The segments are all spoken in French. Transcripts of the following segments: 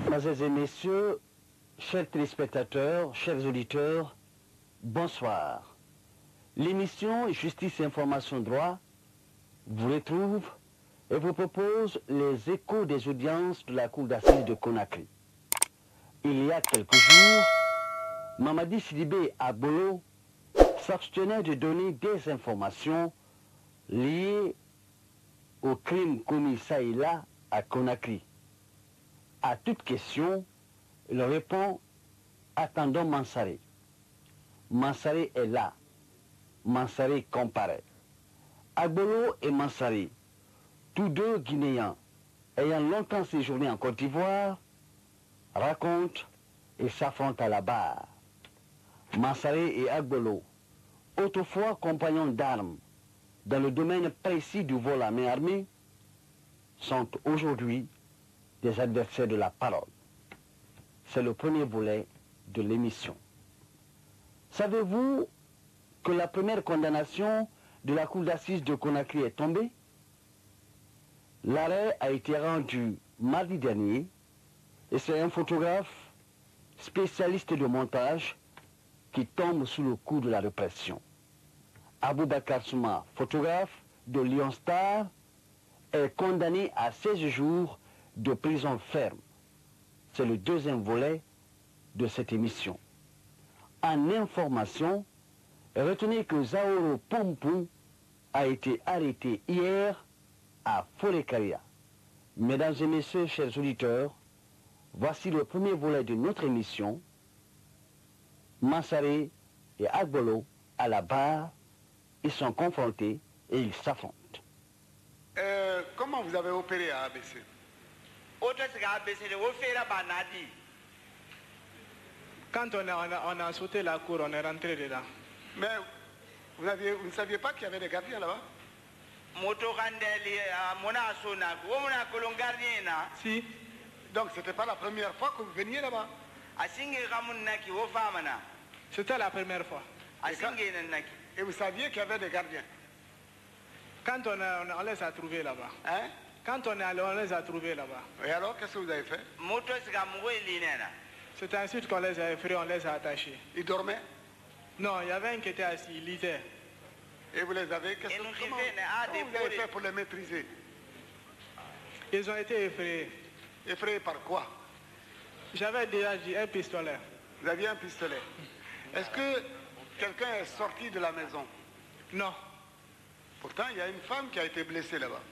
Mesdames et messieurs, chers téléspectateurs, chers auditeurs, bonsoir. L'émission Justice, Information, Droit vous retrouve et vous propose les échos des audiences de la Cour d'assises de Conakry. Il y a quelques jours, Mamadi Sidibé Agbolo s'abstenait de donner des informations liées au crime commis ça et là à Conakry. À toute question, il répond « Attendons Mansaré ». Mansaré est là. Mansaré comparaît. Agbolo et Mansaré, tous deux Guinéens, ayant longtemps séjourné en Côte d'Ivoire, racontent et s'affrontent à la barre. Mansaré et Agbolo, autrefois compagnons d'armes dans le domaine précis du vol à main armée, sont aujourd'hui des adversaires de la parole. C'est le premier volet de l'émission. Savez-vous que la première condamnation de la Cour d'assises de Conakry est tombée? L'arrêt a été rendu mardi dernier et c'est un photographe spécialiste de montage qui tombe sous le coup de la répression. Aboubakar Souma, photographe de Lyon Star, est condamné à 16 jours de prison ferme. C'est le deuxième volet de cette émission. En information, retenez que Zaoro Pompou a été arrêté hier à Folekaria. Mesdames et messieurs, chers auditeurs, voici le premier volet de notre émission. Mansaré et Agbolo à la barre, ils sont confrontés et ils s'affrontent. Comment vous avez opéré à ABC? Quand on a sauté la cour, on est rentré dedans. Mais vous ne saviez pas qu'il y avait des gardiens là-bas? Si. Donc c'était pas la première fois que vous veniez là-bas? C'était la première fois. Et vous saviez qu'il y avait des gardiens? Quand on les a trouvés là-bas. Hein? Quand on est allé, on les a trouvés là-bas. Et alors, qu'est-ce que vous avez fait? C'est ensuite qu'on les a effrayés, on les a attachés. Ils dormaient? Non, il y avait un qui était assis, il lisait. Et vous les avez... Comment vous avez fait pour les maîtriser? Ils ont été effrayés. Effrayés par quoi? J'avais déjà dit un pistolet. Vous aviez un pistolet. Est-ce que quelqu'un est sorti de la maison? Non. Pourtant, il y a une femme qui a été blessée là-bas.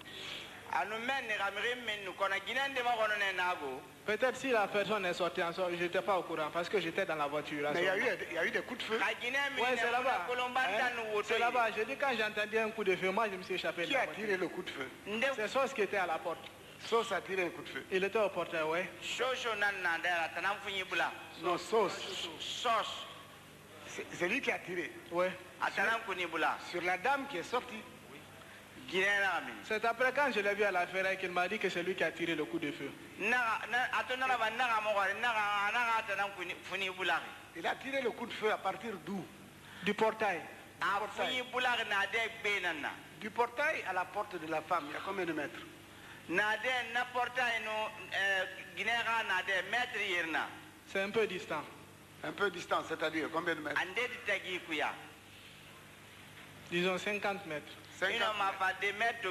Peut-être si la personne est sortie ensemble, je n'étais pas au courant parce que j'étais dans la voiture. Mais il y a eu des coups de feu. Oui, c'est là-bas. C'est là-bas. Je dis quand j'ai entendu un coup de feu, moi je me suis échappé. Qui a tiré le coup de feu? C'est Sos qui était à la porte. Sos a tiré un coup de feu. Il était au portail, oui. Non, Sos. C'est lui qui a tiré. Oui. Sur la dame qui est sortie. C'est après quand je l'ai vu à la ferraille qu'il m'a dit que c'est lui qui a tiré le coup de feu. Il a tiré le coup de feu à partir d'où? Du portail. Du portail à la porte de la femme, il y a combien de mètres? C'est un peu distant. Un peu distant, c'est-à-dire combien de mètres? Disons 50 mètres. 50 mètres.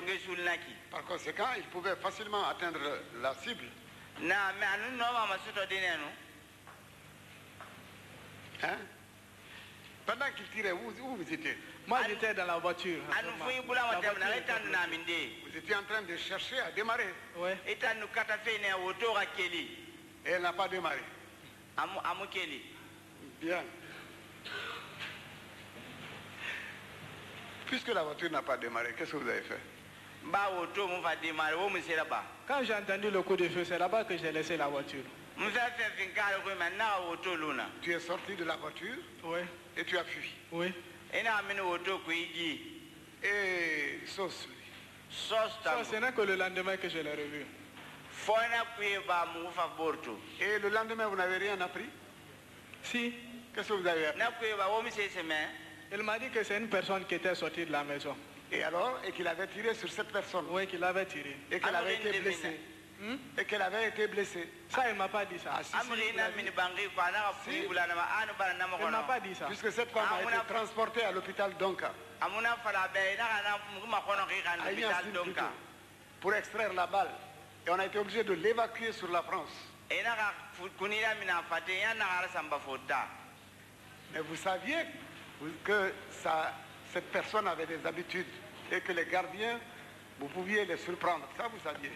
Par conséquent, il pouvait facilement atteindre la cible. Hein? Pendant qu'il tirait, où vous étiez? Moi j'étais dans la voiture. Vous étiez en train de chercher à démarrer. Oui. Et elle n'a pas démarré. Bien. Puisque la voiture n'a pas démarré, qu'est-ce que vous avez fait? Quand j'ai entendu le coup de feu, c'est là-bas que j'ai laissé la voiture. Tu es sorti de la voiture? Oui. Et tu as fui? Oui. Et Sos, lui? Ça, ce n'est que le lendemain que je l'ai revu. Et le lendemain, vous n'avez rien appris? Si. Qu'est-ce que vous avez appris? Il m'a dit que c'est une personne qui était sortie de la maison. Et alors? Et qu'il avait tiré sur cette personne? Oui, qu'il avait tiré. Et qu'elle avait été blessée? et qu'elle avait été blessée. Ça, il ne m'a pas dit ça. Ah, si, si, il ne m'a pas dit ça. puisque cette femme a été transportée à l'hôpital Donka, pour extraire la balle. Et on a été obligé de l'évacuer sur la France. Mais vous saviez que cette personne avait des habitudes et que les gardiens, vous pouviez les surprendre. Ça, vous saviez.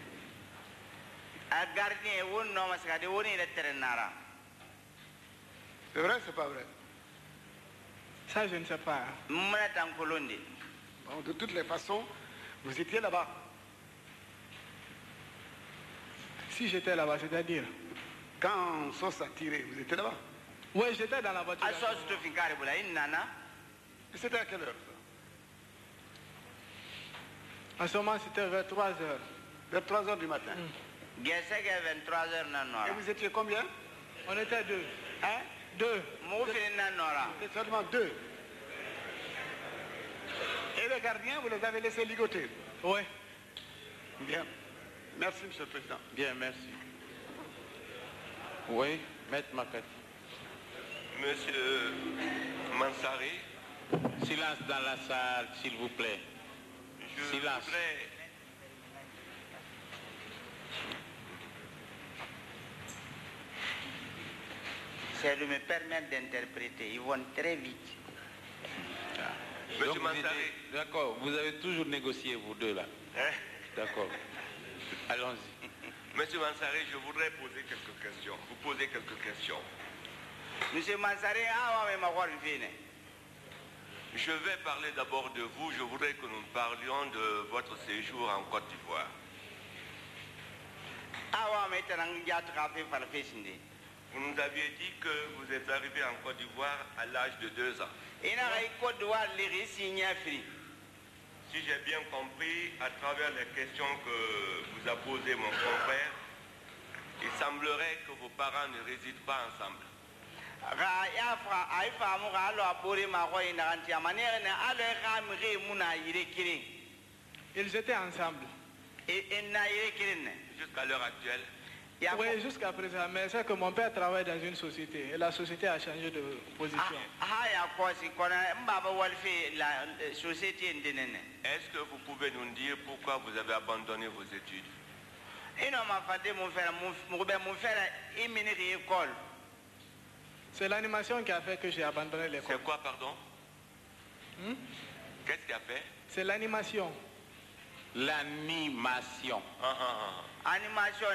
C'est vrai, c'est pas vrai? Ça, je ne sais pas. Bon, de toutes les façons, vous étiez là-bas. Si j'étais là-bas, c'est-à-dire? Quand Sos a tiré, vous étiez là-bas? Oui, j'étais dans la voiture. Et c'était à quelle heure ça? En ce moment, c'était vers 3 heures. Vers 3 heures du matin. Et vous étiez combien? On était 2. Hein? 2. Et seulement 2. Et les gardiens, vous les avez laissés ligoter? Oui. Bien. Merci, Monsieur le Président. Bien, merci. Oui, Maître Makati. Monsieur Mansari. Silence dans la salle, s'il vous plaît. Silence. Ça me permet d'interpréter, ils vont très vite. Monsieur Mansari. D'accord, vous avez toujours négocié, vous deux là. Hein? D'accord. Allons-y. Monsieur Mansari, je voudrais poser quelques questions. Vous posez quelques questions. Monsieur Mansari, je vais parler d'abord de vous. Je voudrais que nous parlions de votre séjour en Côte d'Ivoire. Vous nous aviez dit que vous êtes arrivé en Côte d'Ivoire à l'âge de 2 ans. Si j'ai bien compris, à travers les questions que vous a posées mon confrère, il semblerait que vos parents ne résident pas ensemble. Ils étaient ensemble. Jusqu'à l'heure actuelle. Oui, jusqu'à présent. Mais c'est que mon père travaille dans une société et la société a changé de position. Est-ce que vous pouvez nous dire pourquoi vous avez abandonné vos études? C'est l'animation qui a fait que j'ai abandonné l'école. C'est quoi, pardon? Qu'est-ce qui a fait? C'est l'animation. L'animation. Animation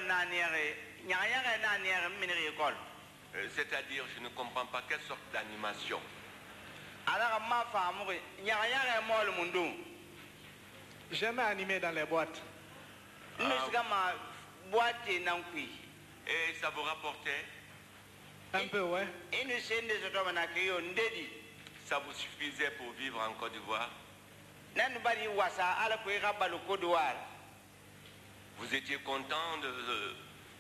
C'est-à-dire, je ne comprends pas quelle sorte d'animation. J'aimais animer dans les boîtes. Et ça vous rapportait? Un peu, ouais. Ça vous suffisait pour vivre en Côte d'Ivoire? Vous étiez content de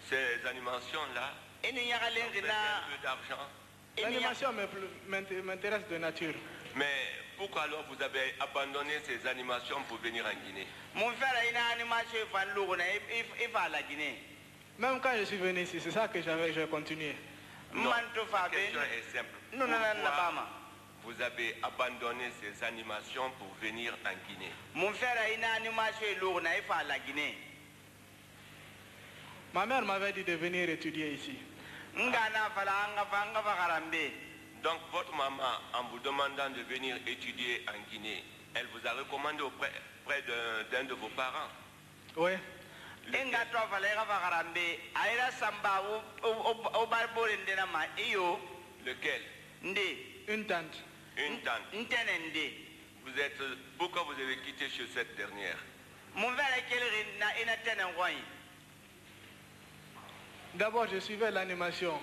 ces animations-là? Un peu d'argent? L'animation m'intéresse de nature. Mais pourquoi alors vous avez abandonné ces animations pour venir en Guinée? Même quand je suis venu ici, c'est ça que j'ai continué. Non, la question est simple. Pourquoi vous avez abandonné ces animations pour venir en Guinée? Ma mère m'avait dit de venir étudier ici. Donc votre maman, en vous demandant de venir étudier en Guinée, elle vous a recommandé auprès d'un de vos parents? Oui. Lequel? Une tante. Une tante. Pourquoi vous avez quitté chez cette dernière? D'abord, je suivais l'animation.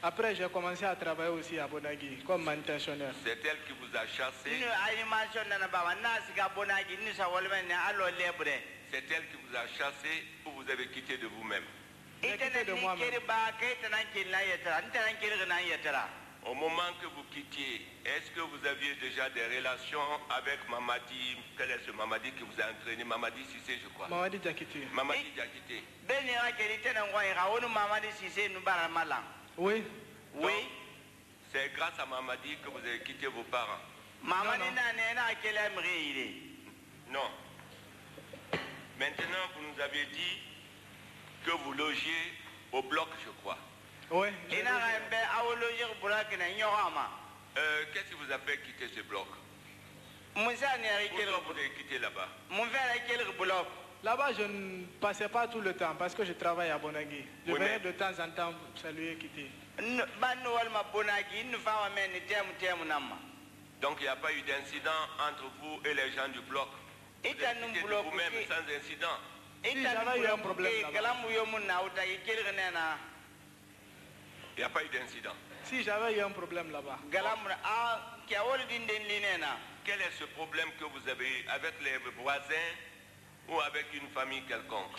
Après, j'ai commencé à travailler aussi à Bonagui comme manutentionnaire. C'est elle qui vous a chassé? C'est elle qui vous a chassé ou vous avez quitté de vous-même? J'ai quitté de moi-même. Au moment que vous quittiez, est-ce que vous aviez déjà des relations avec Mamadi? Quel est ce Mamadi qui vous a entraîné? Mamadi Sissé, je crois. Mamadi Diakité. Mamadi Diakité. Oui. Oui. C'est grâce à Mamadi que vous avez quitté vos parents. Non. Maintenant, vous nous avez dit que vous logiez au bloc, je crois. Oui. Qu'est-ce qui vous a fait quitter ce bloc? Pourquoi vous avez quitté là-bas? Là-bas, je ne passais pas tout le temps parce que je travaille à Bonagui. Je Oui, venais mais- de temps en temps saluer et quitter. Donc il n'y a pas eu d'incident entre vous et les gens du bloc. Vous êtes quitté de vous-même sans incident. Si j'avais eu un problème là-bas. Il n'y a pas eu d'incident. Si j'avais eu un problème là-bas. Quel est ce problème que vous avez eu avec les voisins ou avec une famille quelconque?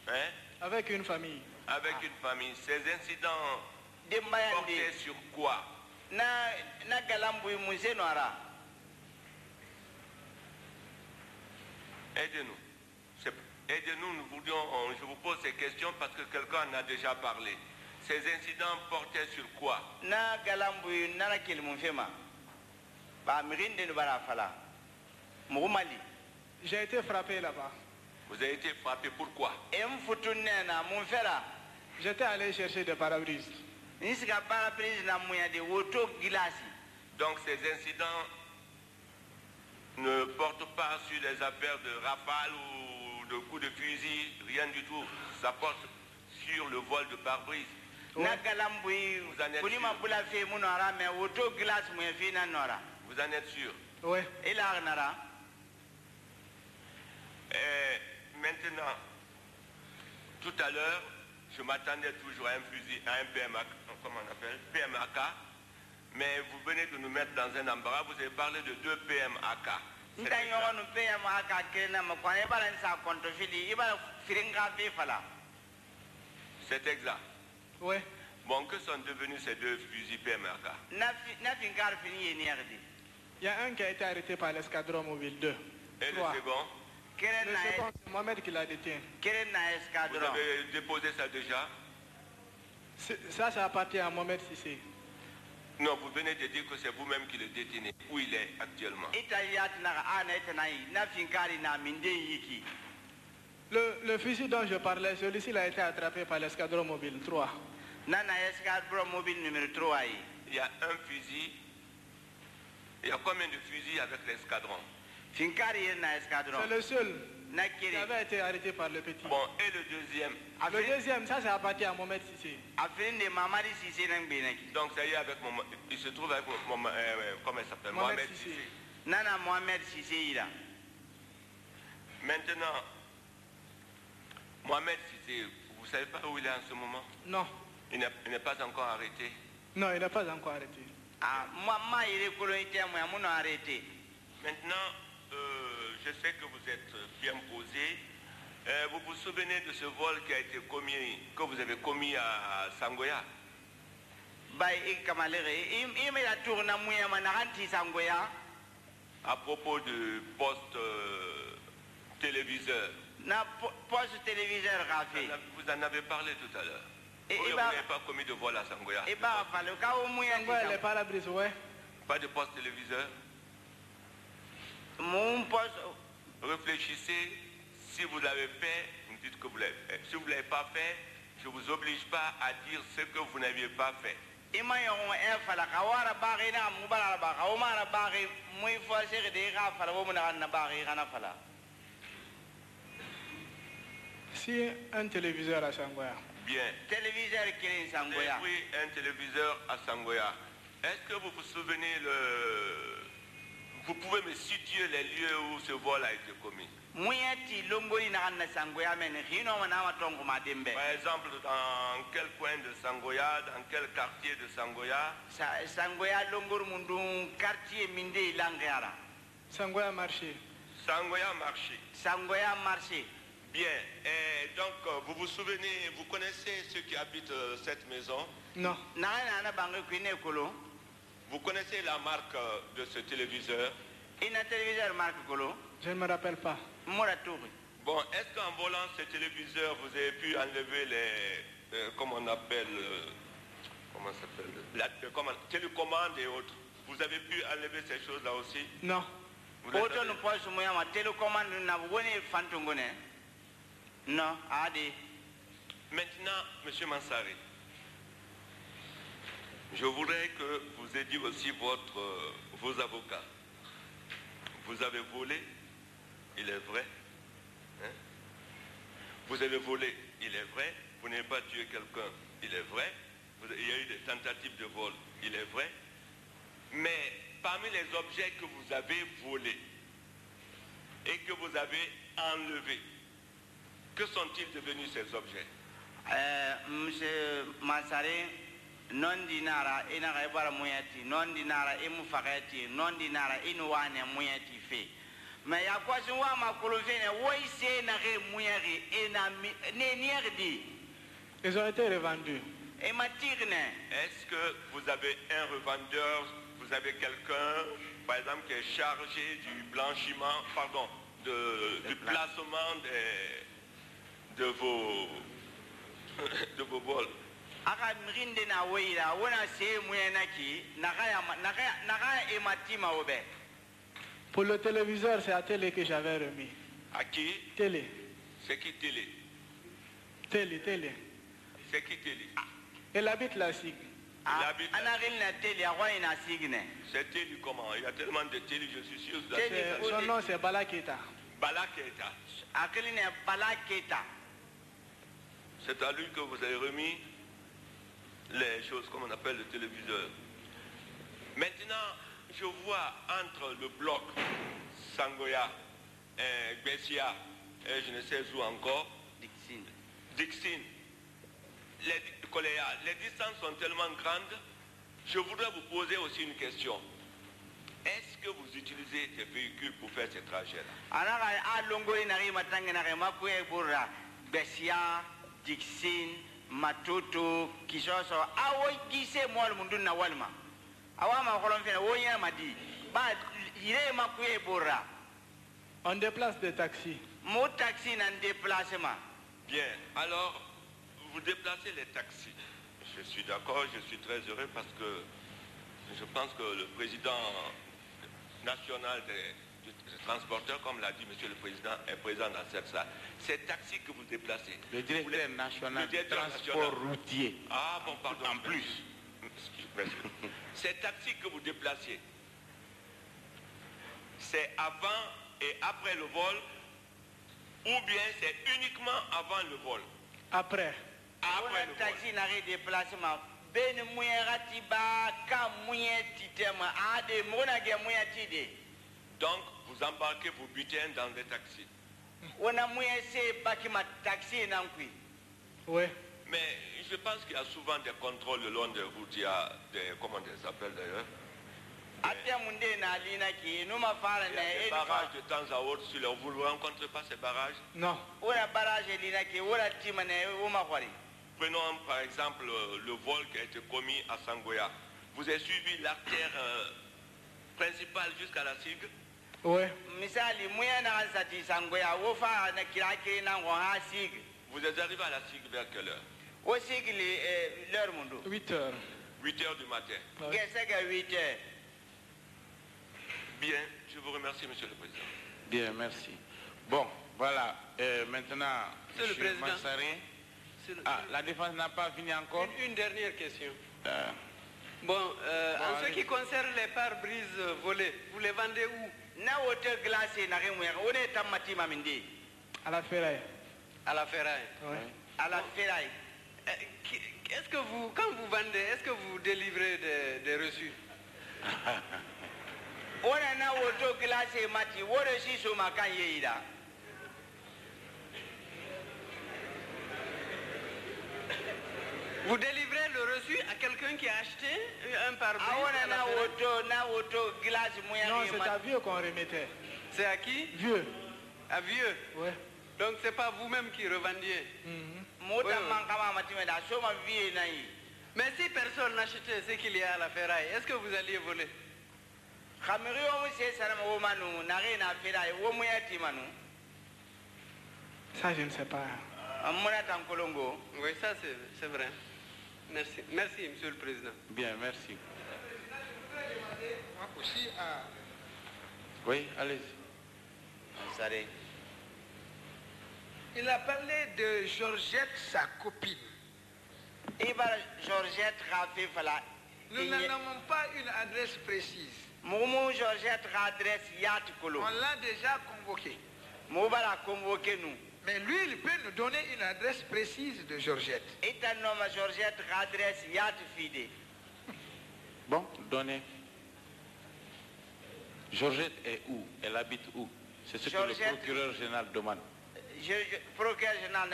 Hein? Avec une famille. Avec une famille. Ces incidents portaient sur quoi? Aidez-nous. Aidez-nous, je vous pose ces questions parce que quelqu'un en a déjà parlé. Ces incidents portaient sur quoi? J'ai été frappé là-bas. Vous avez été frappé, pourquoi? J'étais allé chercher des pare-brises. Donc ces incidents ne portent pas sur les affaires de rafale ou de coups de fusil, rien du tout. Ça porte sur le vol de pare-brise. Vous en êtes sûr? Oui. Maintenant, tout à l'heure, je m'attendais toujours à un fusil, à un PMAK, comment on appelle, PMAK, mais vous venez de nous mettre dans un embarras, vous avez parlé de 2 PMAK. C'est exact. Oui. Bon, que sont devenus ces 2 fusils PMAK? Il y a un qui a été arrêté par l'escadron mobile 2. Et le 3. second? Le second, c'est Mohamed qui l'a détient. Vous avez déposé ça déjà? Ça appartient à Mohamed Sissé. Non, vous venez de dire que c'est vous-même qui le détenez. Où il est actuellement? Le fusil dont je parlais, celui-ci a été attrapé par l'escadron mobile 3. Il y a un fusil. Il y a combien de fusils avec l'escadron? C'est le seul qui avait été arrêté par le petit. Bon, et le deuxième? Le deuxième, ça appartient à Mohamed Sissé. Donc ça y est, avec mon, il se trouve avec mon, comment il s'appelle? Mohamed Sissé. Maintenant, Mohamed Sissé, vous ne savez pas où il est en ce moment? Non. Il n'est pas encore arrêté. Non, il n'est pas encore arrêté. Maintenant, je sais que vous êtes bien posé. Vous vous souvenez de ce vol qui a été commis, que vous avez commis à Sangoya? À propos de poste téléviseur. Vous en avez parlé tout à l'heure. Vous n'avez pas commis de vol à Sangoya? Sangoya, les pare-brises, ouais. Pas de poste téléviseur? Réfléchissez, si vous l'avez fait, vous me dites que vous l'avez fait. Si vous ne l'avez pas fait, je ne vous oblige pas à dire ce que vous n'aviez pas fait. Si un téléviseur à Sangoya. Bien. Oui, un téléviseur à Sangoya. Est-ce que vous vous souvenez Vous pouvez me situer les lieux où ce vol a été commis? Par exemple, dans quel coin de Sangoya, dans quel quartier de Sangoya? Sangoya marché. Sangoya marché. Bien. Et donc, vous vous souvenez, vous connaissez ceux qui habitent cette maison? Non. Vous connaissez la marque de ce téléviseur? Je ne me rappelle pas. Bon, est-ce qu'en volant ce téléviseur, vous avez pu enlever les... comment on appelle... comment ça s'appelle? La télécommande et autres. Vous avez pu enlever ces choses-là aussi? Non. Non, Adi. Maintenant, M. Mansari, je voudrais que vous aidiez aussi vos avocats. Vous avez volé, il est vrai. Hein? Vous avez volé, il est vrai. Vous n'avez pas tué quelqu'un, il est vrai. Il y a eu des tentatives de vol, il est vrai. Mais parmi les objets que vous avez volés et que vous avez enlevés, que sont-ils devenus ces objets? Monsieur Mansari, non dinara inara ibara muyati, non dinara imu fakati, non dinara inuwane muyati fe. Mais ya kwa siwa makulufene woise na re muyari ena ne nierdi. Ils ont été revendus. Et matirne. Est-ce que vous avez un revendeur, vous avez quelqu'un, par exemple, qui est chargé du blanchiment, pardon, du placement de vos vols? Aka mrinde na weira, wona se muyenaki, naga ematima obe. Pour le téléviseur, c'est à Télé que j'avais remis. À qui? Télé. C'est qui Télé? Télé. C'est qui Télé? Elle habite la SIG. C'est Télé comment? Il y a tellement de Télé, je suis sûr. Son nom c'est Bala Keita. Bala Keita. C'est à lui que vous avez remis les choses, comme on appelle le téléviseur. Maintenant, je vois entre le bloc Sangoya, Bessia et je ne sais où encore, Dixine, les distances sont tellement grandes. Je voudrais vous poser aussi une question. Est-ce que vous utilisez des véhicules pour faire ces trajets-là? Dixine, Matoto, Kishoso, Awo Gise Mol Munduna Walma. Awama Kolomfena, Woya Madi, Bad Ire Makwe Bora. On déplace des taxis. Mo taxi n'en déplacement. Bien, alors vous déplacez les taxis. Je suis d'accord, je suis très heureux parce que je pense que le président national des transporteurs, comme l'a dit M. le Président, est présent dans cette salle. Ces taxis que vous déplacez. Le directeur national du transport routier. Ah bon, pardon. En plus. Ces taxis que vous déplacez, c'est avant et après le vol ou bien c'est uniquement avant le vol? Après. Après le taxi vol. n'a déplacement. Ben Mouyerati ba ka Mouyeti tema ade monage Mouyatide. Donc vous embarquez vos butins dans des taxis. On a Mouyese Bakima taxi nankui. Oui. Mais je pense qu'il y a souvent des contrôles le long des routes. Il y a des, comment on les appelle d'ailleurs? Il y a des barrages de temps à autre sur les routes. Vous ne rencontrez pas ces barrages? Non. Prenons par exemple le vol qui a été commis à Sangoya. Vous avez suivi l'artère principale jusqu'à la SIG? Oui. Vous êtes arrivé à la SIG vers quelle heure? 8 heures. 8 heures du matin. Oui. Bien, je vous remercie, Monsieur le Président. Bien, merci. Bon, voilà. Maintenant, Monsieur le Président. Mansari. La défense n'a pas fini encore. Une dernière question. En ce qui concerne les pare-brises volées, vous les vendez où? À la ferraille. À la ferraille. Oui. À la ferraille. Est-ce que vous, quand vous vendez, est-ce que vous délivrez des reçus? Vous délivrez le reçu à quelqu'un qui a acheté un pare-brise? Non, c'est à Vieux qu'on remettait. C'est à qui? Vieux. À Vieux. Oui. Donc c'est pas vous-même qui revendiez. Mais si personne n'achetait ce qu'il y a à la ferraille, est-ce que vous alliez voler? Ça, je ne sais pas. Oui, ça c'est vrai. Merci. Merci, Monsieur le Président. Bien, merci. Moi aussi, Oui, allez-y. il a parlé de Georgette, sa copine. Nous n'avons pas une adresse précise. On l'a déjà convoqué. Mais lui, il peut nous donner une adresse précise de Georgette. Bon, donnez. Georgette est où? Elle habite où? C'est ce que le procureur général demande. Procureur général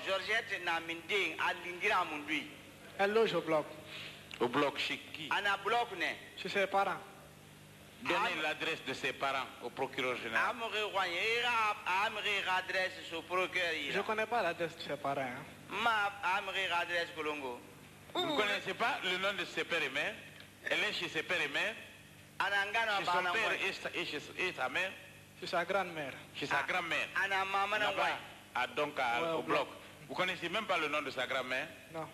Georgette n'a minding à l'indira mundui. Elle loge au bloc. Au bloc chez qui? Ana bloc ne. Chez ses parents. Donnez l'adresse de ses parents au procureur général. Je ne connais pas l'adresse de ses parents. Hein. Vous ne connaissez pas le nom de ses pères et mères? Elle est chez ses pères et mères? Chez son père et sa mère? Chez sa grand-mère. Chez sa grand-mère? Là-bas, donc au bloc. Vous ne connaissez même pas le nom de sa grand-mère? Non.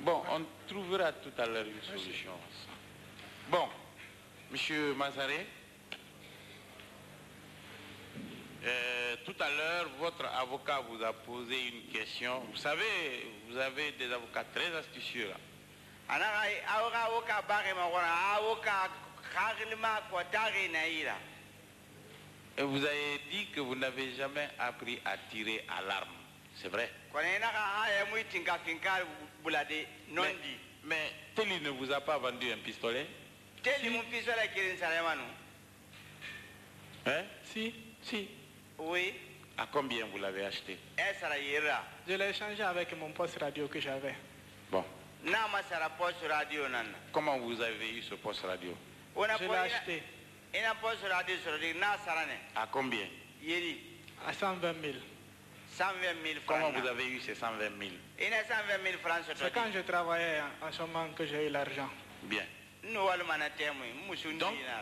Bon, on trouvera tout à l'heure une solution. Bon, Monsieur Mazaré, tout à l'heure, votre avocat vous a posé une question. Vous savez, vous avez des avocats très astucieux là. Et vous avez dit que vous n'avez jamais appris à tirer à l'arme. C'est vrai. Mais Teli ne vous a pas vendu un pistolet? Hein? Si. Oui. À combien vous l'avez acheté? Je l'ai échangé avec mon poste radio que j'avais. Bon. Comment vous avez eu ce poste radio? Je l'ai acheté. À combien? À 120 000. 120 000 francs. Comment vous avez eu ces 120 000? C'est quand je travaillais en ce moment que j'ai eu l'argent. Bien. Donc,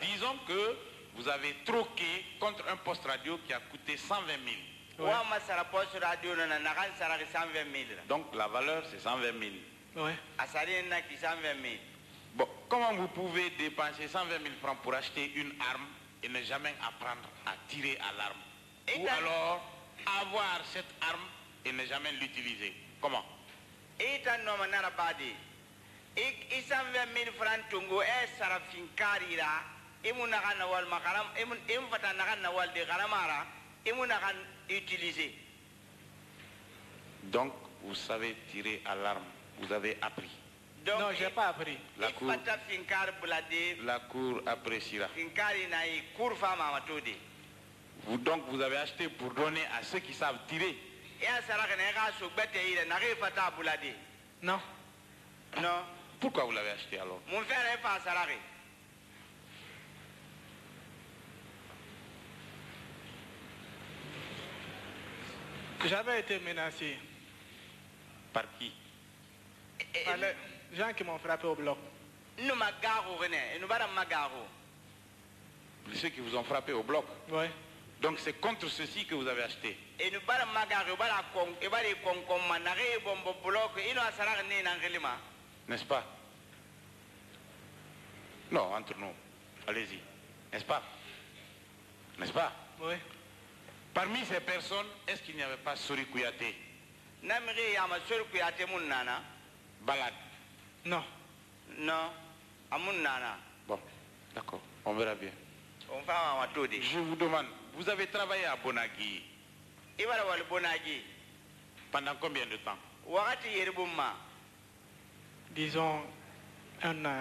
disons que vous avez troqué contre un poste radio qui a coûté 120 000. Ouais. Donc, la valeur, c'est 120 000. Oui. Bon, comment vous pouvez dépenser 120 000 francs pour acheter une arme et ne jamais apprendre à tirer à l'arme? Ou alors avoir cette arme et ne jamais l'utiliser? Comment? Donc, vous savez tirer à l'arme, vous avez appris. Non, je n'ai pas appris. La cour appréciera. Donc, vous avez acheté pour donner à ceux qui savent tirer. Non. Non. Pourquoi vous l'avez acheté alors? Mon frère est pas salarié. J'avais été menacé. Par qui? Par les gens qui m'ont frappé au bloc. Nous m'agarrons, nous m'agarrons. Ceux qui vous ont frappé au bloc? Oui. Donc c'est contre ceci que vous avez acheté. Et nous N'est-ce pas? Non, entre nous. Allez-y. N'est-ce pas? N'est-ce pas? Oui. Parmi ces personnes, est-ce qu'il n'y avait pas Sori Kouyaté? Balade? Non. Non. Bon, d'accord. On verra bien. Je vous demande, vous avez travaillé à Bonagui pendant combien de temps? Disons 1 an.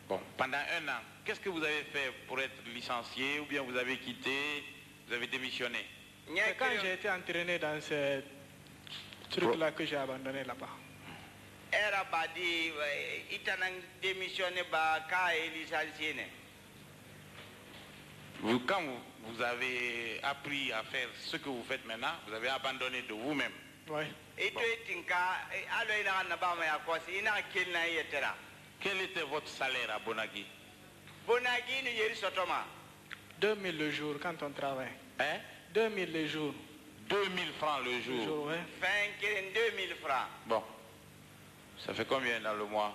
Bon, pendant 1 an, qu'est-ce que vous avez fait pour être licencié ou bien vous avez quitté, vous avez démissionné? C'est quand j'ai été entraîné dans ce truc-là que j'ai abandonné là-bas. Quand vous avez appris à faire ce que vous faites maintenant, vous avez abandonné de vous-même. Oui. Quel était votre salaire à Bonagui? 2000 le jour quand on travaille. Hein? 2000 le jour. 2000 francs le jour. Ouais. 2000 francs. Bon. Ça fait combien dans le mois?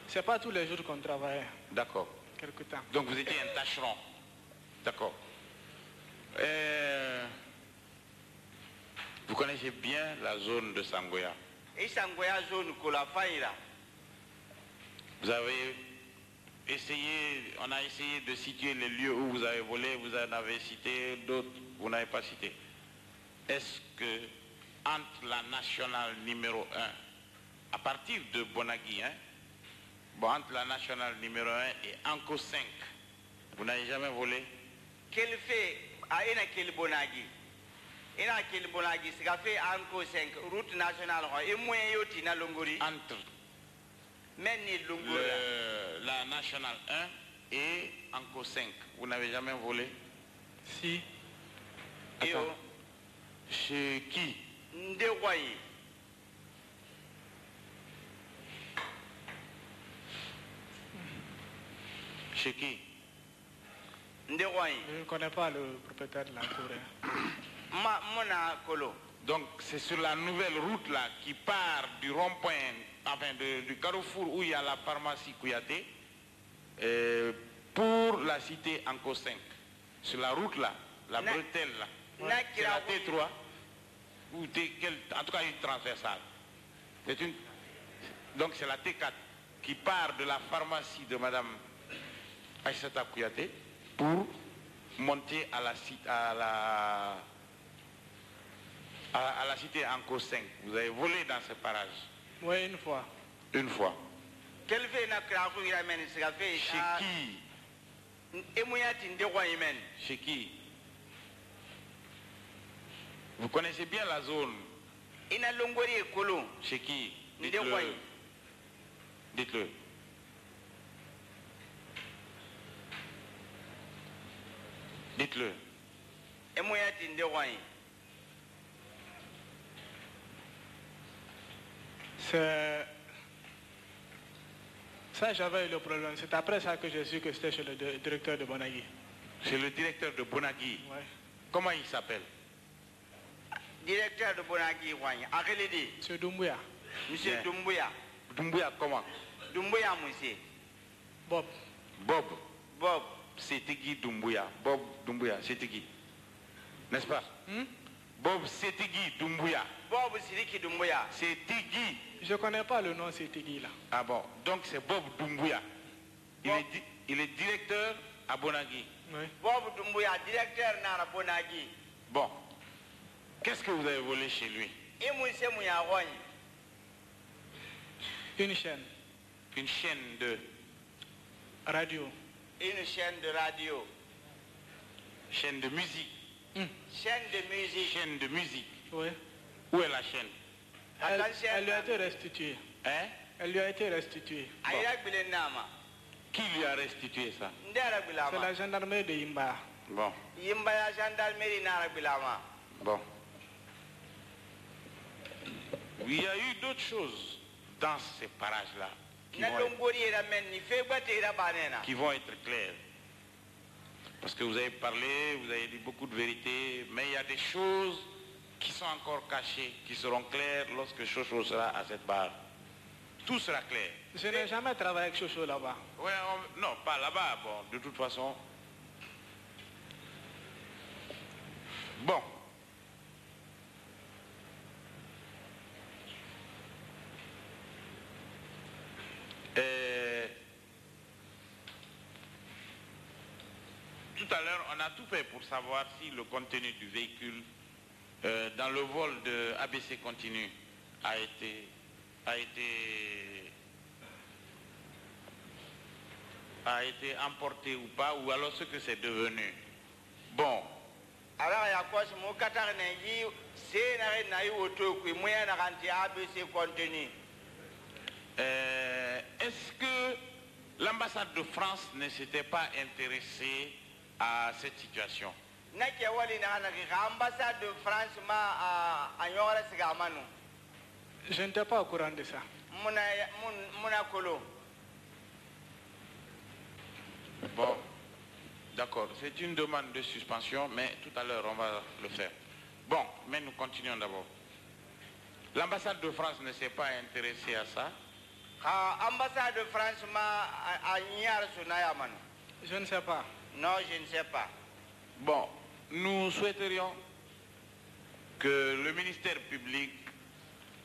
C'est pas tous les jours qu'on travaille. D'accord. Quelque temps. Donc vous étiez un tâcheron. D'accord. Vous connaissez bien la zone de Sangoya. Vous avez essayé, on a essayé de situer les lieux où vous avez volé, vous en avez cité, d'autres vous n'avez pas cité. Est-ce que entre la nationale numéro 1, à partir de Bonagui, entre la nationale numéro 1 et Anko 5, vous n'avez jamais volé? Quel fait à quel Bonagui? Quel Bonagui, c'est qu'a fait Anko 5, route nationale, et moins yotina Longori. Entre la nationale 1 et Anko 5, vous n'avez jamais volé? Si. Attends. Chez qui? Ndewayi. Chez qui? Ndewayi. Je ne connais pas le propriétaire de la tour. Mona Kolo. Donc c'est sur la nouvelle route là qui part du rond-point, enfin du carrefour où il y a la pharmacie Kouyaté, pour la cité Anko 5. Sur la route là, la bretelle là, c'est la T3, ou en tout cas une transversale. Donc c'est la T4 qui part de la pharmacie de Madame Aïssata Kouyaté pour monter à la cité, à la cité Anko 5. Vous avez volé dans ce parage? Oui, une fois. Une fois. Quel fait n'a fait? Chez qui? Chez qui? Vous connaissez bien la zone? Chez qui? Dites-le. Dites-le. Dites-le. C'est... Ça, j'avais eu le problème. C'est après ça que j'ai su que c'était chez le directeur de Bonagui. Chez le directeur de Bonagui? Oui. Comment il s'appelle? Directeur de Bonagui, Monsieur Doumbouya. Monsieur Doumbouya. Doumbouya comment? Doumbouya, monsieur. Bob. Bob. Bob. C'était qui Doumbouya? Bob Doumbouya, c'était qui? N'est-ce pas? Bob Setigui Doumbouya. Bob Siriki Doumbouya. Setigui. Je ne connais pas le nom Setigui là. Ah bon, donc c'est Bob Doumbouya. Il est directeur à Bonagui. Oui. Bob Doumbouya, directeur à Bonagui. Bon, qu'est-ce que vous avez volé chez lui? Une chaîne. Une chaîne de radio. Une chaîne de radio. Chaîne de musique. Chaîne de musique. Chaîne de musique. Oui. Où est la chaîne? Elle lui a été restituée. Hein? Elle lui a été restituée. Bon. Qui lui a restitué ça? C'est la gendarmerie de Yimba. Bon. Yimba gendarmerie Narabilama. Bon. Il y a eu d'autres choses dans ces parages-là qui vont être claires. Parce que vous avez parlé, vous avez dit beaucoup de vérités, mais il y a des choses qui sont encore cachées, qui seront claires lorsque Chocho sera à cette barre. Tout sera clair. Je n'ai jamais travaillé avec Chocho là-bas. Ouais, non, pas là-bas. Bon, de toute façon. Bon. Tout à l'heure, on a tout fait pour savoir si le contenu du véhicule dans le vol de ABC Continu a été emporté ou pas, ou alors ce que c'est devenu. Bon. Alors, il y a quoi ce mot c'est ABC Continu. Est-ce que l'ambassade de France ne s'était pas intéressée à cette situation. Je n'étais pas au courant de ça. Bon, d'accord, c'est une demande de suspension, mais tout à l'heure on va le faire. Bon, mais nous continuons d'abord. L'ambassade de France ne s'est pas intéressée à ça. Ambassade de France Je ne sais pas. Non, je ne sais pas. Bon, nous souhaiterions que le ministère public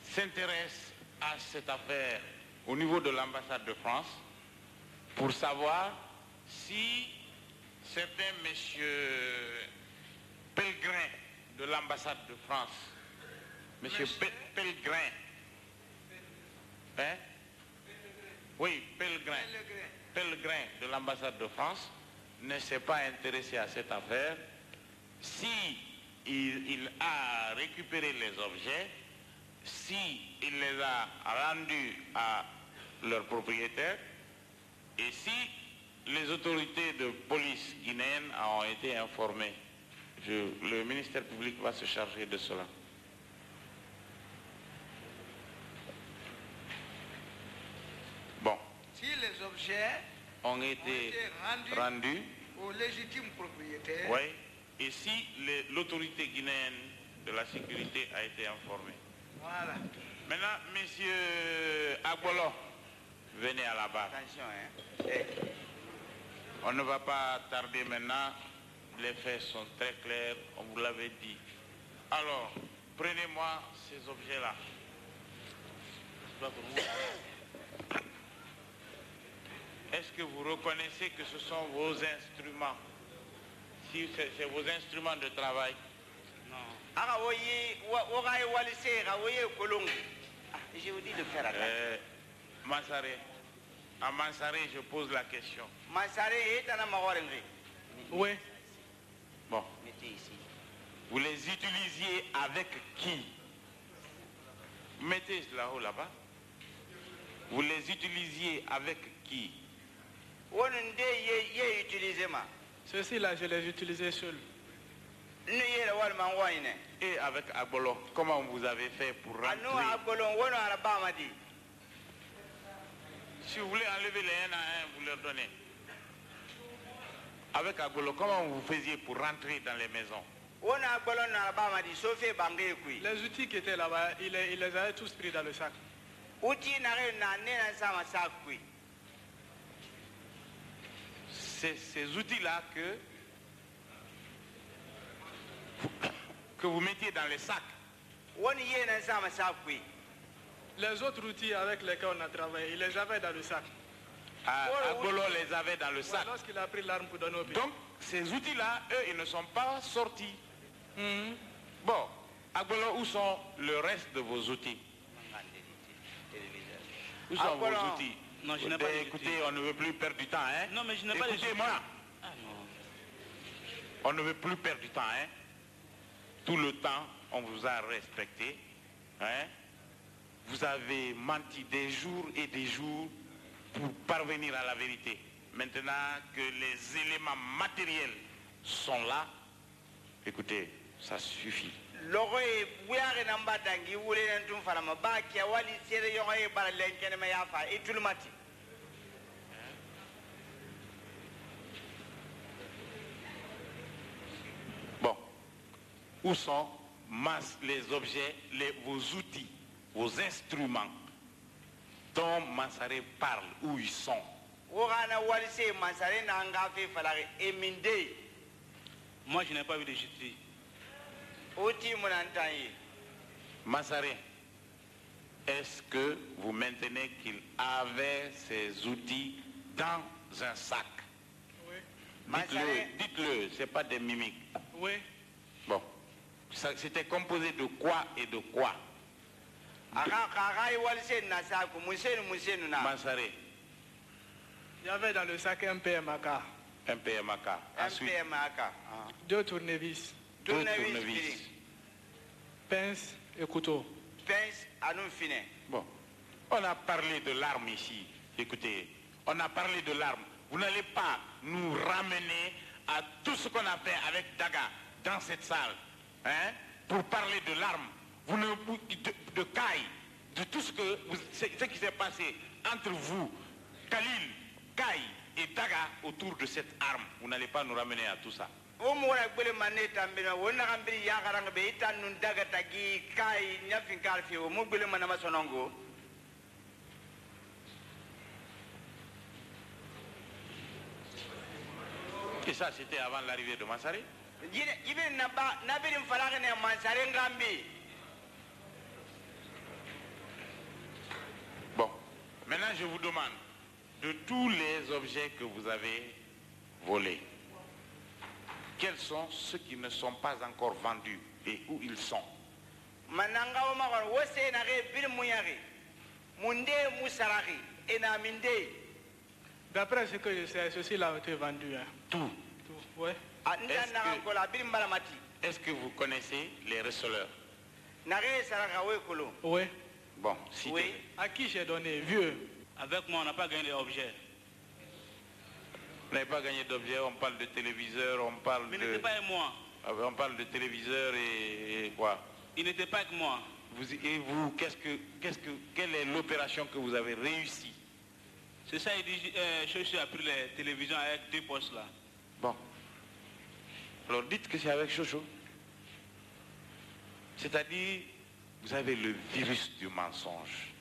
s'intéresse à cette affaire au niveau de l'ambassade de France pour savoir si certains messieurs Pellegrin de l'ambassade de France, monsieur Pellegrin, hein? Oui, Pellegrin de l'ambassade de France ne s'est pas intéressé à cette affaire. Si il a récupéré les objets, si il les a rendus à leurs propriétaires, et si les autorités de police guinéennes ont été informées, le ministère public va se charger de cela. Bon. Si les objets ont été rendus aux légitimes propriétaires, oui, et si l'autorité guinéenne de la sécurité a été informée. Voilà. Maintenant, monsieur Agbolo, venez à la barre. Attention, hein. On ne va pas tarder maintenant. Les faits sont très clairs, on vous l'avait dit. Alors, prenez-moi ces objets-là. Est-ce que vous reconnaissez que ce sont vos instruments? Si c'est vos instruments de travail? Non. Je vous dis de faire attention. Mansaré. À Mansaré, je pose la question. Oui. Bon. Mettez ici. Vous les utilisiez avec qui? Mettez là-haut, là-bas. Vous les utilisiez avec qui? Ceux-ci-là, je les utilisais seuls. Et avec Agbolo, comment vous avez fait pour rentrer? Si vous voulez enlever les un à un, vous leur donnez. Avec Agbolo, comment vous faisiez pour rentrer dans les maisons? Les outils qui étaient là-bas, il les avait tous pris dans le sac. C'est ces outils-là que vous mettiez dans les sacs. Les autres outils avec lesquels on a travaillé, il les avait dans le sac. Agbolo les avait dans le sac. Lorsqu'il a pris l'arme pour donner au pays. Donc, ces outils-là, eux, ils ne sont pas sortis. Bon, Agbolo, où sont le reste de vos outils? Où sont vos outils? Non, je n'ai pas écoutez, on ne veut plus perdre du temps, hein? Non, mais je n'ai pas écoutez-moi. Ah non. On ne veut plus perdre du temps, hein? Tout le temps, on vous a respecté, hein? Vous avez menti des jours et des jours pour parvenir à la vérité. Maintenant que les éléments matériels sont là, écoutez, ça suffit. Bon, où sont les objets, vos outils, vos instruments dont Mansaré parle, où ils sont? Moi, je n'ai pas vu de justice. Mansaré, est-ce que vous maintenez qu'il avait ces outils dans un sac? Oui. Dites-le, c'est pas des mimiques. Oui. Bon, c'était composé de quoi et de quoi? Mansaré. Il y avait dans le sac un PMAK. Un PMAK. Ensuite, 2 tournevis. 2 tournevis. Pince et couteau. Bon, on a parlé de l'arme ici. Écoutez, on a parlé de l'arme. Vous n'allez pas nous ramener à tout ce qu'on a fait avec Daga dans cette salle, hein, pour parler de l'arme, de Kai, de tout ce qui s'est passé entre vous, Khalil, Kai et Daga autour de cette arme. Vous n'allez pas nous ramener à tout ça. Et ça, c'était avant l'arrivée de Mansaré. Bon, maintenant je vous demande, de tous les objets que vous avez volés, quels sont ceux qui ne sont pas encore vendus et où ils sont? D'après ce que je sais, ceux-ci-là ont été vendus. Hein. Tout. Ouais. Est-ce que vous connaissez les receleurs? Oui. Bon, si. Oui. À qui j'ai donné? Vieux. Avec moi, on n'a pas gagné d'objet. Vous n'avez pas gagné d'objets, on parle de téléviseur, on parle Mais de... il n'était pas avec moi. On parle de téléviseur et quoi? Il n'était pas avec moi. Et vous, quelle est l'opération que vous avez réussi? C'est ça, il dit, Chocho a pris les télévisions avec 2 postes là. Bon. Alors dites que c'est avec Chocho. C'est-à-dire, vous avez le virus du mensonge.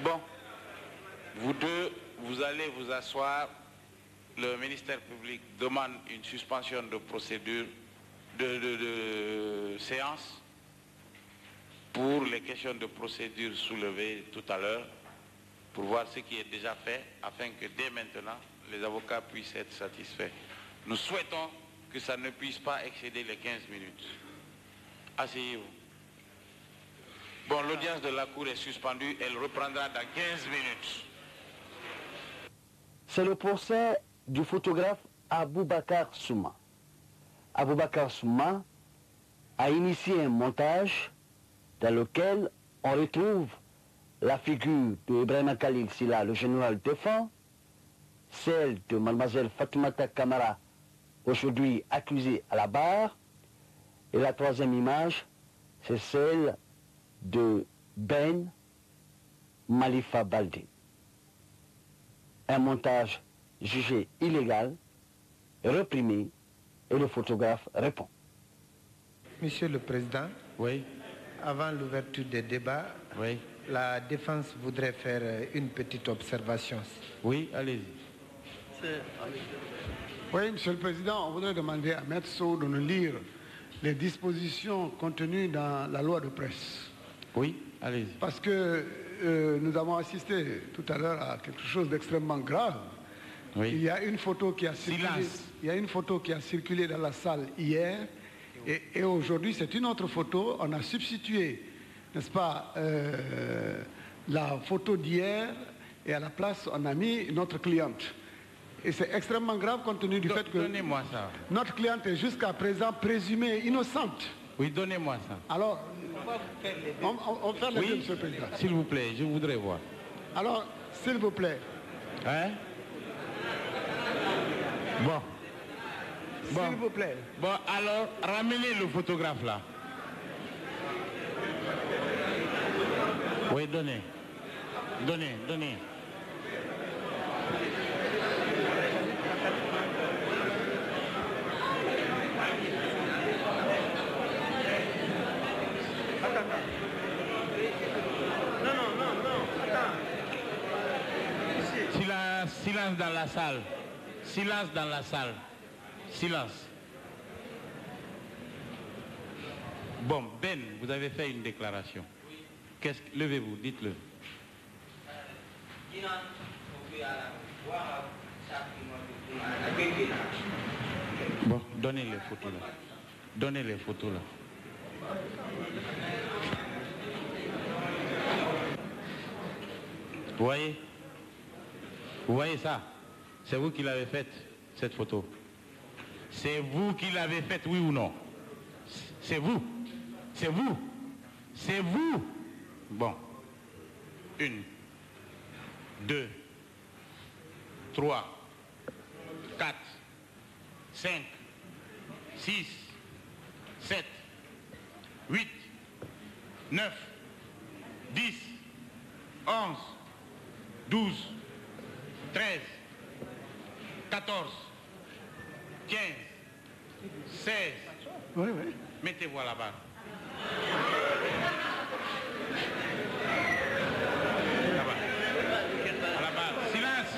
Bon, vous deux, vous allez vous asseoir. Le ministère public demande une suspension de procédure, de séance, pour les questions de procédure soulevées tout à l'heure, pour voir ce qui est déjà fait, afin que dès maintenant, les avocats puissent être satisfaits. Nous souhaitons que ça ne puisse pas excéder les 15 minutes. Asseyez-vous. Bon, l'audience de la Cour est suspendue, elle reprendra dans 15 minutes. C'est le procès du photographe Aboubakar Souma. Aboubakar Souma a initié un montage dans lequel on retrouve la figure de Ibrahima Khalil Silla, le général défunt, celle de mademoiselle Fatoumata Kamara, aujourd'hui accusée à la barre, et la troisième image, c'est celle de Ben Malifa Baldé. Un montage jugé illégal, réprimé, et le photographe répond. Monsieur le Président, oui. Avant l'ouverture des débats, oui. La défense voudrait faire une petite observation. Oui, allez-y. Oui, Monsieur le Président, on voudrait demander à Maître Sow de nous lire les dispositions contenues dans la loi de presse. Oui, allez-y. Parce que nous avons assisté tout à l'heure à quelque chose d'extrêmement grave. Oui. Il y a une photo qui a circulé, il y a une photo qui a circulé dans la salle hier et aujourd'hui c'est une autre photo. On a substitué, n'est-ce pas, la photo d'hier et à la place on a mis notre cliente. Et c'est extrêmement grave compte tenu du fait que donnez-moi ça. Notre cliente est jusqu'à présent présumée innocente. Oui, donnez-moi ça. Alors, on fait les deux, Monsieur le Président. S'il vous plaît, je voudrais voir. Alors, s'il vous plaît. Hein? Bon. S'il vous plaît. Bon, alors, ramenez le photographe là. Oui, donnez. Donnez, donnez. Silence dans la salle. Silence dans la salle. Silence. Bon, Ben, vous avez fait une déclaration. Levez-vous, dites-le. Bon, donnez les photos là. Donnez les photos là. Vous voyez? Vous voyez ça? C'est vous qui l'avez faite, cette photo. C'est vous qui l'avez faite, oui ou non? C'est vous. C'est vous. C'est vous. Bon. 1, 2, 3, 4, 5, 6, 7, 8, 9, 10, 11, 12, 13, 14, 15, 16. Oui, oui. Mettez-vous à la barre. À la barre. Silence.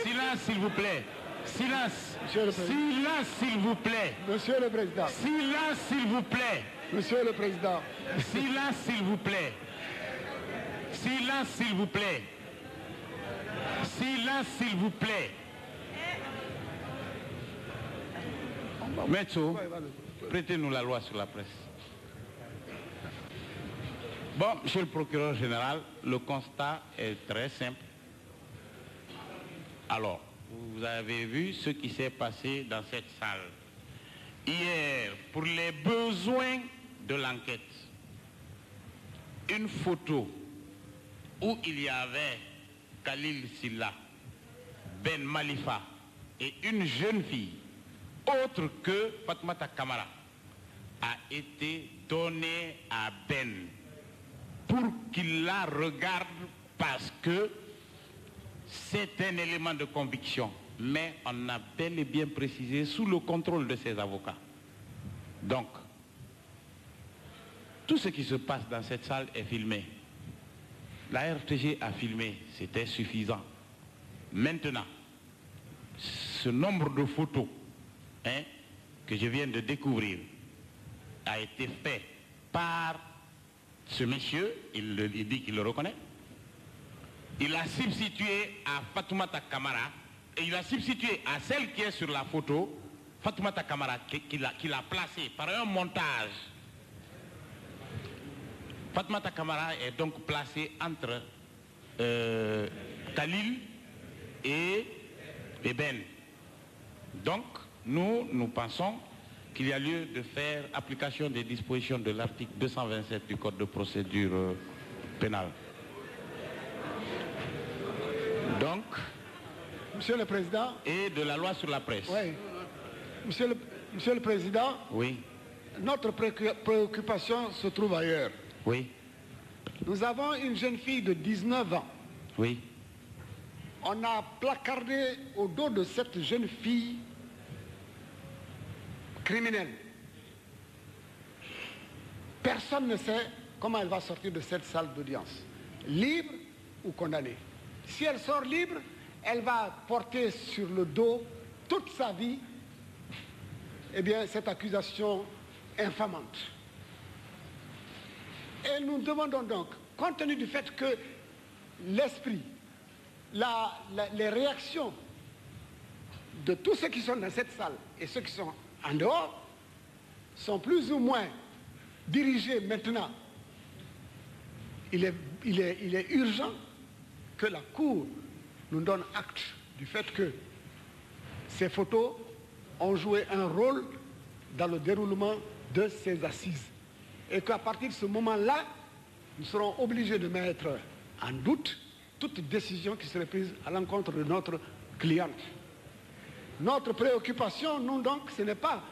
Silence, s'il vous plaît. Silence. Silence, s'il vous plaît. Monsieur le Président. Silence, s'il vous plaît. Monsieur le Président. Silence, s'il vous plaît. Silence, s'il vous plaît. Silence, s'il vous plaît. Maître, prêtez-nous la loi sur la presse. Bon, monsieur le procureur général, le constat est très simple. Alors, vous avez vu ce qui s'est passé dans cette salle. Hier, pour les besoins de l'enquête, une photo où il y avait Khalil Silla, Ben Malifa et une jeune fille, autre que Fatoumata Kamara, a été donnée à Ben pour qu'il la regarde parce que c'est un élément de conviction. Mais on a bel et bien précisé sous le contrôle de ses avocats. Donc, tout ce qui se passe dans cette salle est filmé. La RTG a filmé, c'était suffisant. Maintenant, ce nombre de photos que je viens de découvrir a été fait par ce monsieur, il dit qu'il le reconnaît. Il a substitué à Fatoumata Kamara et il a substitué à celle qui est sur la photo, Fatoumata Kamara, qu'il a placée par un montage. Fatoumata Kamara est donc placée entre Khalil et Ben. Donc, nous pensons qu'il y a lieu de faire application des dispositions de l'article 227 du Code de procédure pénale. Donc, Monsieur le Président. Et de la loi sur la presse. Oui. Monsieur le Président. Oui. Notre préoccupation se trouve ailleurs. Oui. Nous avons une jeune fille de 19 ans. Oui. On a placardé au dos de cette jeune fille criminelle. Personne ne sait comment elle va sortir de cette salle d'audience. Libre ou condamnée. Si elle sort libre, elle va porter sur le dos toute sa vie cette accusation infamante. Et nous demandons donc, compte tenu du fait que l'esprit, les réactions de tous ceux qui sont dans cette salle et ceux qui sont en dehors sont plus ou moins dirigés maintenant. Il est urgent que la Cour nous donne acte du fait que ces photos ont joué un rôle dans le déroulement de ces assises. Et qu'à partir de ce moment-là, nous serons obligés de mettre en doute toute décision qui serait prise à l'encontre de notre cliente. Notre préoccupation, nous donc, ce n'est pas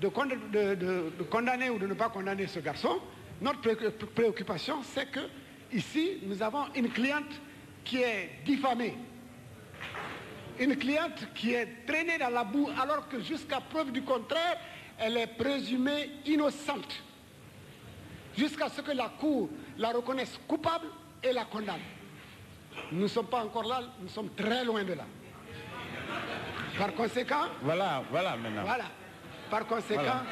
de condamner ou de ne pas condamner ce garçon. Notre préoccupation, c'est que ici, nous avons une cliente qui est diffamée. Une cliente qui est traînée dans la boue alors que jusqu'à preuve du contraire, elle est présumée innocente. Jusqu'à ce que la Cour la reconnaisse coupable et la condamne. Nous ne sommes pas encore là, nous sommes très loin de là. Par conséquent... Voilà maintenant. Voilà. Par conséquent... Voilà.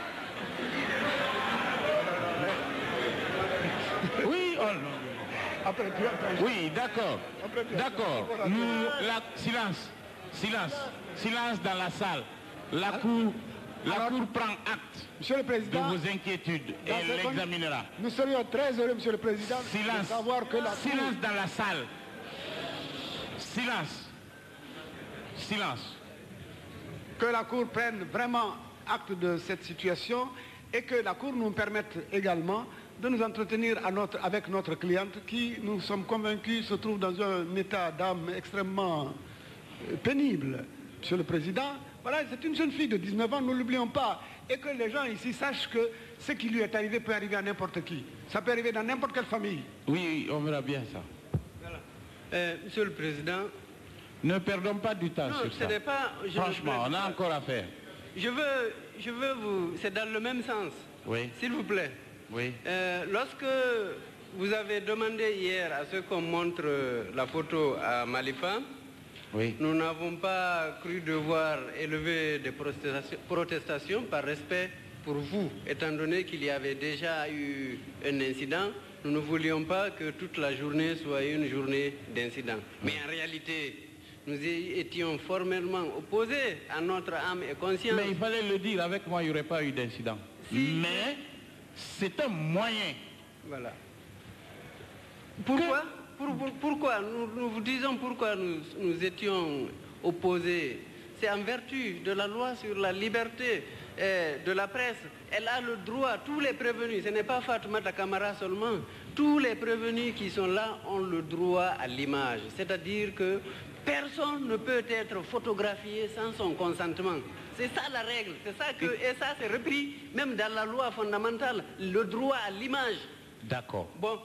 Oui, oui, d'accord. D'accord. Silence. Silence. Silence dans la salle. La Cour prend acte Monsieur le Président, de vos inquiétudes et l'examinera. Nous serions très heureux, Monsieur le Président, Silence. de savoir que la Silence dans la salle. Silence. Silence. Que la Cour prenne vraiment acte de cette situation et que la Cour nous permette également de nous entretenir avec notre cliente qui, nous sommes convaincus, se trouve dans un état d'âme extrêmement pénible. Monsieur le Président, voilà, c'est une jeune fille de 19 ans, ne l'oublions pas. Et que les gens ici sachent que ce qui lui est arrivé peut arriver à n'importe qui. Ça peut arriver dans n'importe quelle famille. Oui, on verra bien ça. Voilà. Monsieur le Président... Ne perdons pas du temps sur ça. Pas, franchement, on a encore à faire. Je veux vous... C'est dans le même sens. Oui. S'il vous plaît. Oui. Lorsque vous avez demandé hier à ce qu'on montre la photo à Malifa, oui. Nous n'avons pas cru devoir élever des protestations par respect pour vous, étant donné qu'il y avait déjà eu un incident. Nous ne voulions pas que toute la journée soit une journée d'incident. Mais en réalité, nous étions formellement opposés à notre âme et conscience. Mais il fallait le dire, avec moi il n'y aurait pas eu d'incident. Si. Mais c'est un moyen. Voilà. Pourquoi nous vous disons pourquoi nous étions opposés. C'est en vertu de la loi sur la liberté de la presse. Elle a le droit, tous les prévenus, ce n'est pas Fatoumata Camara seulement, tous les prévenus qui sont là ont le droit à l'image. C'est-à-dire que personne ne peut être photographié sans son consentement. C'est ça la règle, c'est ça que, et ça c'est repris même dans la loi fondamentale, le droit à l'image. D'accord. Bon,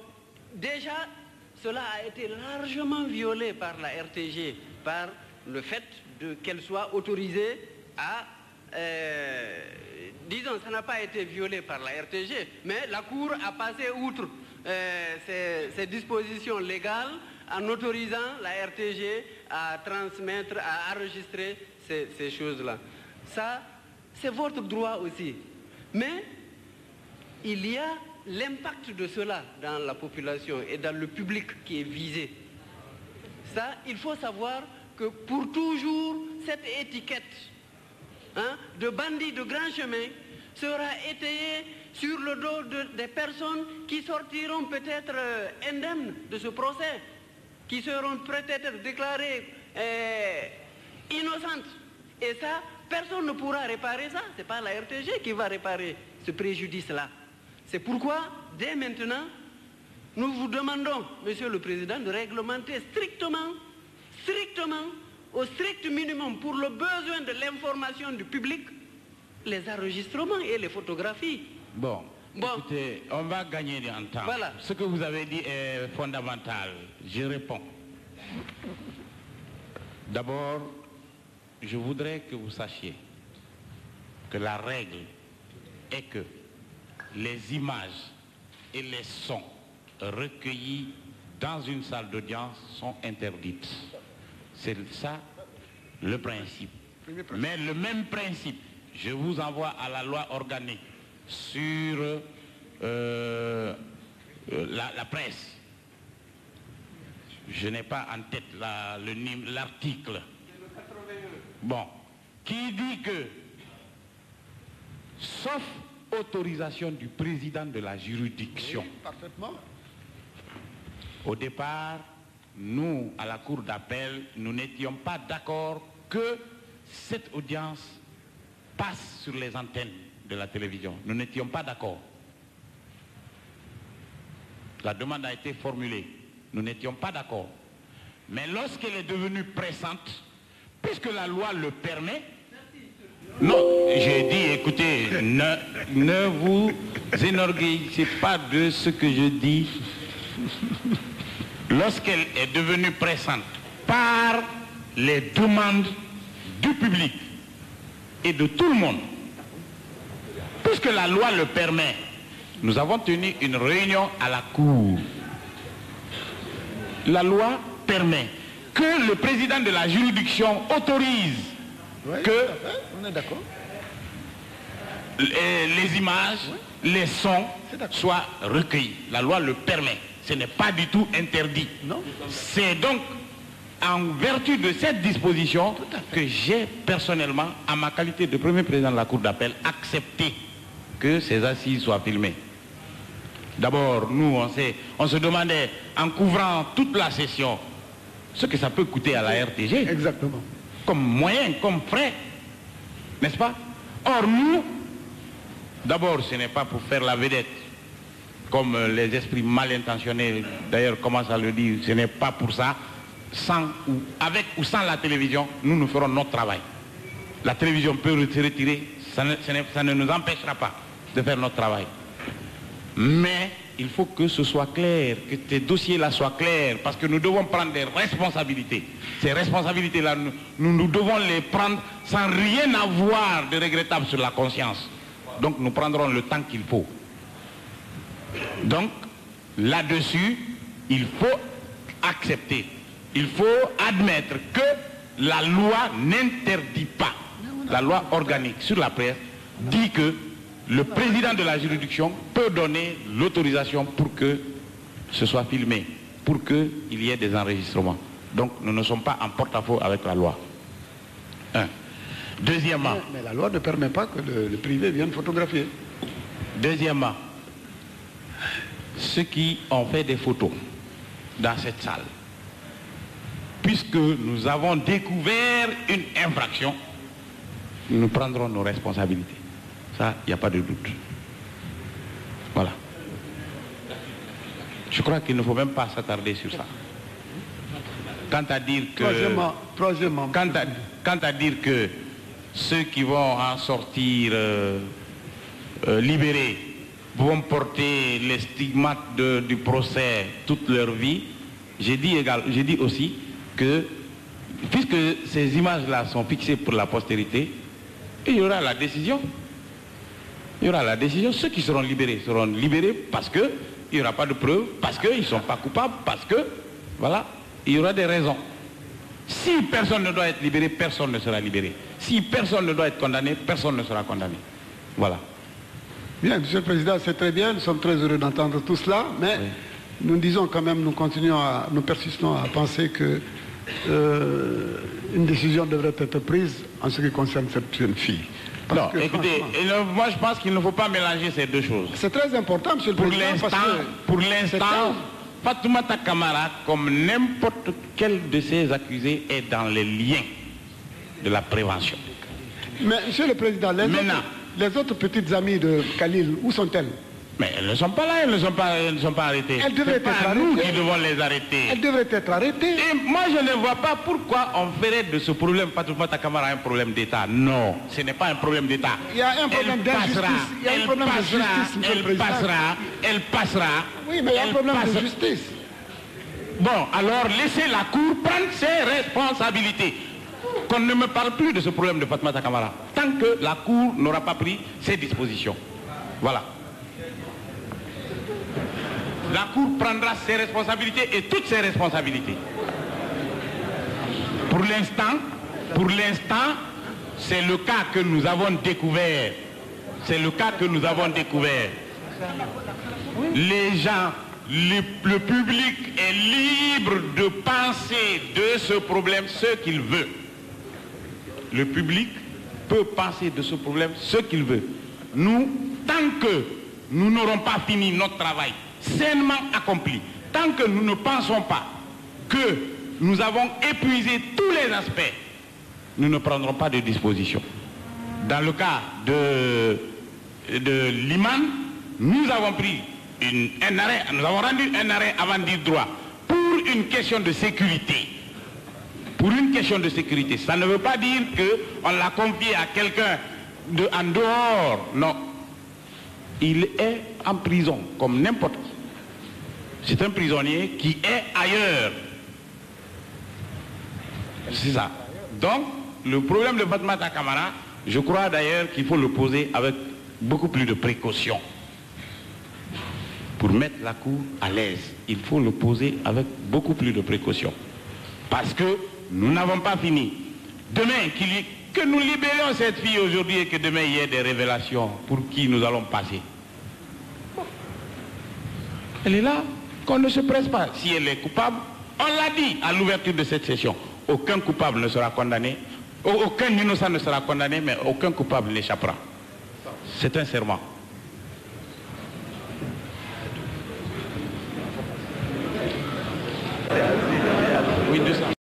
déjà, cela a été largement violé par la RTG, par le fait qu'elle soit autorisée à... disons, ça n'a pas été violé par la RTG, mais la Cour a passé outre ces dispositions légales en autorisant la RTG à transmettre, à enregistrer ces choses-là. Ça, c'est votre droit aussi. Mais il y a l'impact de cela dans la population et dans le public qui est visé. Ça, il faut savoir que pour toujours, cette étiquette de bandits de grand chemin sera étayée sur le dos des personnes qui sortiront peut-être indemnes de ce procès, qui seront peut-être déclarées innocentes. Et ça, personne ne pourra réparer ça. Ce n'est pas la RTG qui va réparer ce préjudice-là. C'est pourquoi, dès maintenant, nous vous demandons, Monsieur le Président, de réglementer strictement, au strict minimum, pour le besoin de l'information du public, les enregistrements et les photographies. Bon, écoutez, on va gagner en temps. Voilà. Ce que vous avez dit est fondamental. Je réponds. D'abord, je voudrais que vous sachiez que la règle est que les images et les sons recueillis dans une salle d'audience sont interdites. C'est ça le principe. Mais le même principe, je vous envoie à la loi organique sur la presse. Je n'ai pas en tête l'article. Bon, qui dit que, sauf autorisation du président de la juridiction. Oui, parfaitement. Au départ, nous, à la Cour d'appel, nous n'étions pas d'accord que cette audience passe sur les antennes de la télévision. Nous n'étions pas d'accord. La demande a été formulée. Nous n'étions pas d'accord. Mais lorsqu'elle est devenue pressante, puisque la loi le permet, non, j'ai dit, écoutez, ne vous énorgueillissez pas de ce que je dis. Lorsqu'elle est devenue pressante par les demandes du public et de tout le monde, puisque la loi le permet, nous avons tenu une réunion à la Cour. La loi permet que le président de la juridiction autorise que on est d'accord. Les images, les sons soient recueillis. La loi le permet. Ce n'est pas du tout interdit. C'est donc en vertu de cette disposition que j'ai personnellement, à ma qualité de premier président de la Cour d'appel, accepté que ces assises soient filmées. D'abord, nous, on se demandait, en couvrant toute la session, ce que ça peut coûter à la RTG. Exactement. Comme moyen, comme frais, n'est-ce pas? Or, nous, d'abord, ce n'est pas pour faire la vedette, comme les esprits mal intentionnés, d'ailleurs, commencent à le dire, ce n'est pas pour ça. Avec ou sans la télévision, nous ferons notre travail. La télévision peut se retirer, ça ne nous empêchera pas de faire notre travail. Mais il faut que ce soit clair, que ces dossiers-là soient clairs, parce que nous devons prendre des responsabilités. Ces responsabilités-là, nous devons les prendre sans rien avoir de regrettable sur la conscience. Donc nous prendrons le temps qu'il faut. Donc, là-dessus, il faut accepter, il faut admettre que la loi n'interdit pas, la loi organique sur la presse dit que le président de la juridiction peut donner l'autorisation pour que ce soit filmé, pour qu'il y ait des enregistrements. Donc nous ne sommes pas en porte-à-faux avec la loi. Deuxièmement... Mais la loi ne permet pas que le privé vienne photographier. Deuxièmement, ceux qui ont fait des photos dans cette salle, puisque nous avons découvert une infraction, nous prendrons nos responsabilités. Ça, il n'y a pas de doute. Voilà. Je crois qu'il ne faut même pas s'attarder sur ça. Quant à dire que... Troisièmement. Quant à dire que ceux qui vont en sortir libérés vont porter les stigmates du procès toute leur vie, j'ai dit aussi que, puisque ces images-là sont fixées pour la postérité, il y aura la décision. Il y aura la décision. Ceux qui seront libérés parce qu'il n'y aura pas de preuves, parce qu'ils ne sont pas coupables, parce que, voilà, il y aura des raisons. Si personne ne doit être libéré, personne ne sera libéré. Si personne ne doit être condamné, personne ne sera condamné. Voilà. Bien, Monsieur le Président, c'est très bien, nous sommes très heureux d'entendre tout cela, mais oui, nous disons quand même, nous persistons à penser que une décision devrait être prise en ce qui concerne cette jeune fille. Non, écoutez, moi je pense qu'il ne faut pas mélanger ces deux choses. C'est très important, Monsieur le Président. Pour l'instant, Fatoumata Camara, comme n'importe quel de ces accusés, est dans les liens de la prévention. Mais Monsieur le Président, les autres petites amies de Khalil, où sont-elles? Mais elles ne sont pas là, elles ne sont pas arrêtées. Elles devraient être arrêtées. Nous qui devons les arrêter. Elles devraient être arrêtées. Et moi je ne vois pas pourquoi on ferait de ce problème Fatoumata Camara un problème d'État. Non, ce n'est pas un problème d'État. Il y a un problème d'injustice. Il y a un problème de justice, Monsieur le Président. Elle passera. Oui, mais il y a un problème de justice. Bon, alors laissez la Cour prendre ses responsabilités. Qu'on ne me parle plus de ce problème de Fatoumata Camara, tant que la Cour n'aura pas pris ses dispositions. Voilà. La Cour prendra ses responsabilités et toutes ses responsabilités. Pour l'instant, c'est le cas que nous avons découvert. C'est le cas que nous avons découvert. Les gens, le public est libre de penser de ce problème ce qu'il veut. Le public peut penser de ce problème ce qu'il veut. Nous, tant que nous n'aurons pas fini notre travail sainement accompli, tant que nous ne pensons pas que nous avons épuisé tous les aspects, nous ne prendrons pas de disposition. Dans le cas de Liman, nous avons pris un arrêt, nous avons rendu un arrêt avant dire droit pour une question de sécurité. Pour une question de sécurité. Ça ne veut pas dire qu'on l'a confié à quelqu'un en dehors. Non. Il est en prison, comme n'importe qui. C'est un prisonnier qui est ailleurs. C'est ça. Donc, le problème de Fatoumata Camara, je crois d'ailleurs qu'il faut le poser avec beaucoup plus de précaution. Pour mettre la Cour à l'aise, il faut le poser avec beaucoup plus de précaution. Parce que nous n'avons pas fini. Demain, que nous libérions cette fille aujourd'hui et que demain il y ait des révélations pour qui nous allons passer. Elle est là, qu'on ne se presse pas. Si elle est coupable, On l'a dit à l'ouverture de cette session. Aucun coupable ne sera condamné. Aucun innocent ne sera condamné, mais aucun coupable n'échappera. C'est un serment. Oui, 200.